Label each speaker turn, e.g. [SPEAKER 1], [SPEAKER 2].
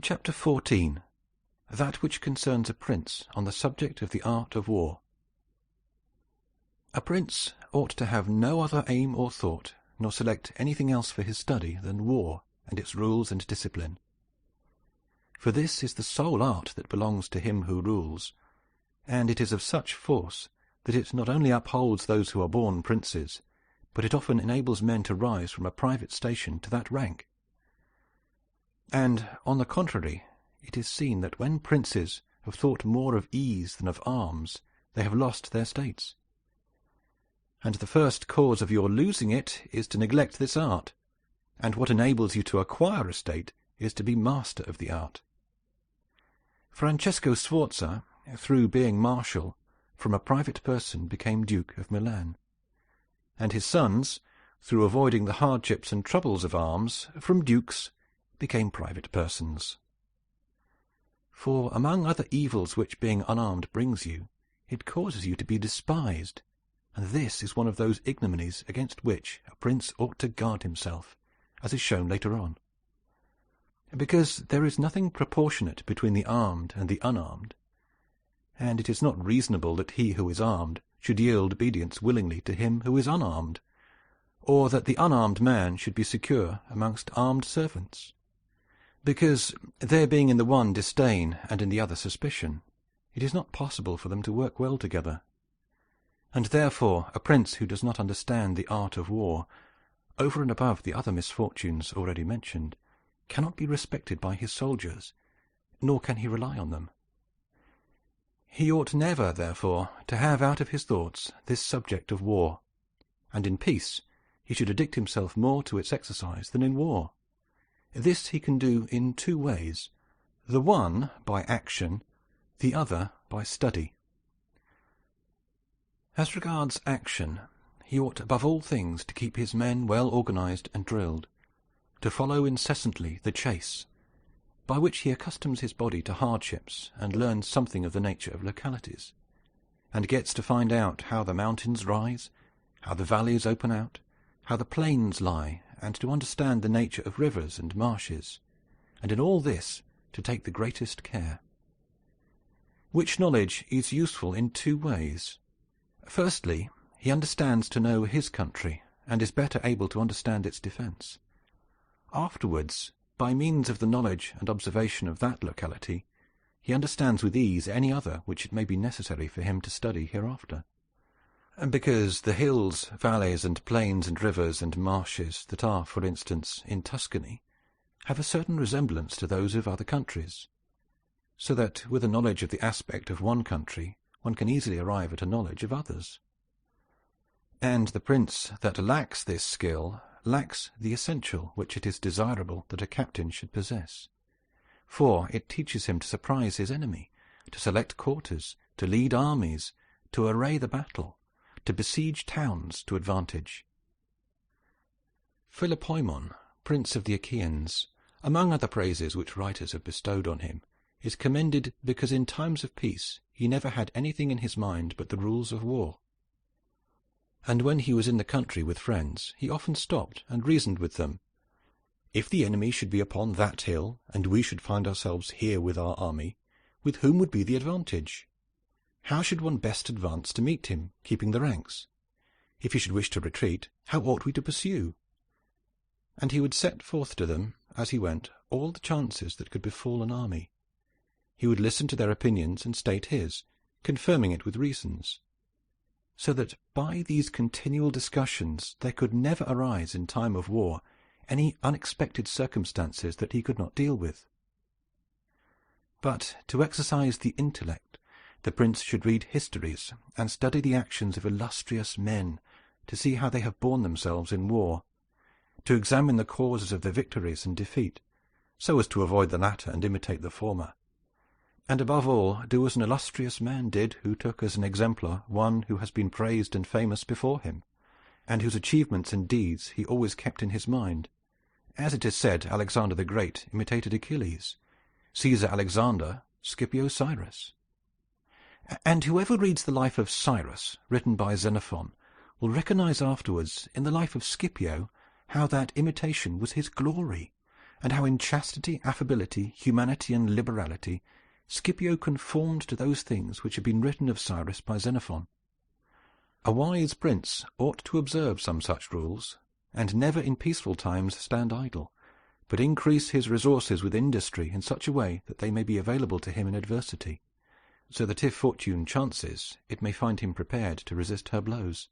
[SPEAKER 1] Chapter 14. That which concerns a prince on the subject of the art of war. A prince ought to have no other aim or thought, nor select anything else for his study than war and its rules and discipline. For this is the sole art that belongs to him who rules, and it is of such force that it not only upholds those who are born princes, but it often enables men to rise from a private station to that rank. And, on the contrary, it is seen that when princes have thought more of ease than of arms, they have lost their states. And the first cause of your losing it is to neglect this art, and what enables you to acquire a state is to be master of the art. Francesco Sforza, through being marshal, from a private person became Duke of Milan, and his sons, through avoiding the hardships and troubles of arms, from dukes became private persons. For among other evils which being unarmed brings you, it causes you to be despised, and this is one of those ignominies against which a prince ought to guard himself, as is shown later on. Because there is nothing proportionate between the armed and the unarmed, and it is not reasonable that he who is armed should yield obedience willingly to him who is unarmed, or that the unarmed man should be secure amongst armed servants. Because, there being in the one disdain and in the other suspicion, it is not possible for them to work well together. And therefore a prince who does not understand the art of war, over and above the other misfortunes already mentioned, cannot be respected by his soldiers, nor can he rely on them. He ought never, therefore, to have out of his thoughts this subject of war, and in peace he should addict himself more to its exercise than in war. This he can do in two ways, the one by action, the other by study. As regards action, he ought above all things to keep his men well organized and drilled, to follow incessantly the chase, by which he accustoms his body to hardships and learns something of the nature of localities, and gets to find out how the mountains rise, how the valleys open out, how the plains lie, and to understand the nature of rivers and marshes, and in all this to take the greatest care. Which knowledge is useful in two ways. Firstly, he understands to know his country, and is better able to understand its defence. Afterwards, by means of the knowledge and observation of that locality, he understands with ease any other which it may be necessary for him to study hereafter. And because the hills, valleys, and plains, and rivers, and marshes that are, for instance, in Tuscany, have a certain resemblance to those of other countries, so that with a knowledge of the aspect of one country one can easily arrive at a knowledge of others. And the prince that lacks this skill lacks the essential which it is desirable that a captain should possess, for it teaches him to surprise his enemy, to select quarters, to lead armies, to array the battle, to besiege towns to advantage. Philopoemen, prince of the Achaeans, among other praises which writers have bestowed on him, is commended because in times of peace he never had anything in his mind but the rules of war. And when he was in the country with friends, he often stopped and reasoned with them. If the enemy should be upon that hill, and we should find ourselves here with our army, with whom would be the advantage? How should one best advance to meet him, keeping the ranks? If he should wish to retreat, how ought we to pursue? And he would set forth to them, as he went, all the chances that could befall an army. He would listen to their opinions and state his, confirming it with reasons, so that by these continual discussions there could never arise in time of war any unexpected circumstances that he could not deal with. But to exercise the intellect, the prince should read histories and study the actions of illustrious men, to see how they have borne themselves in war, to examine the causes of their victories and defeat, so as to avoid the latter and imitate the former, and above all do as an illustrious man did who took as an exemplar one who has been praised and famous before him, and whose achievements and deeds he always kept in his mind. As it is said, Alexander the Great imitated Achilles, Caesar Alexander Scipio Cyrus. And whoever reads the life of Cyrus, written by Xenophon, will recognize afterwards in the life of Scipio how that imitation was his glory, and how in chastity, affability, humanity, and liberality Scipio conformed to those things which have been written of Cyrus by Xenophon. A wise prince ought to observe some such rules, and never in peaceful times stand idle, but increase his resources with industry in such a way that they may be available to him in adversity, so that if fortune chances, it may find him prepared to resist her blows.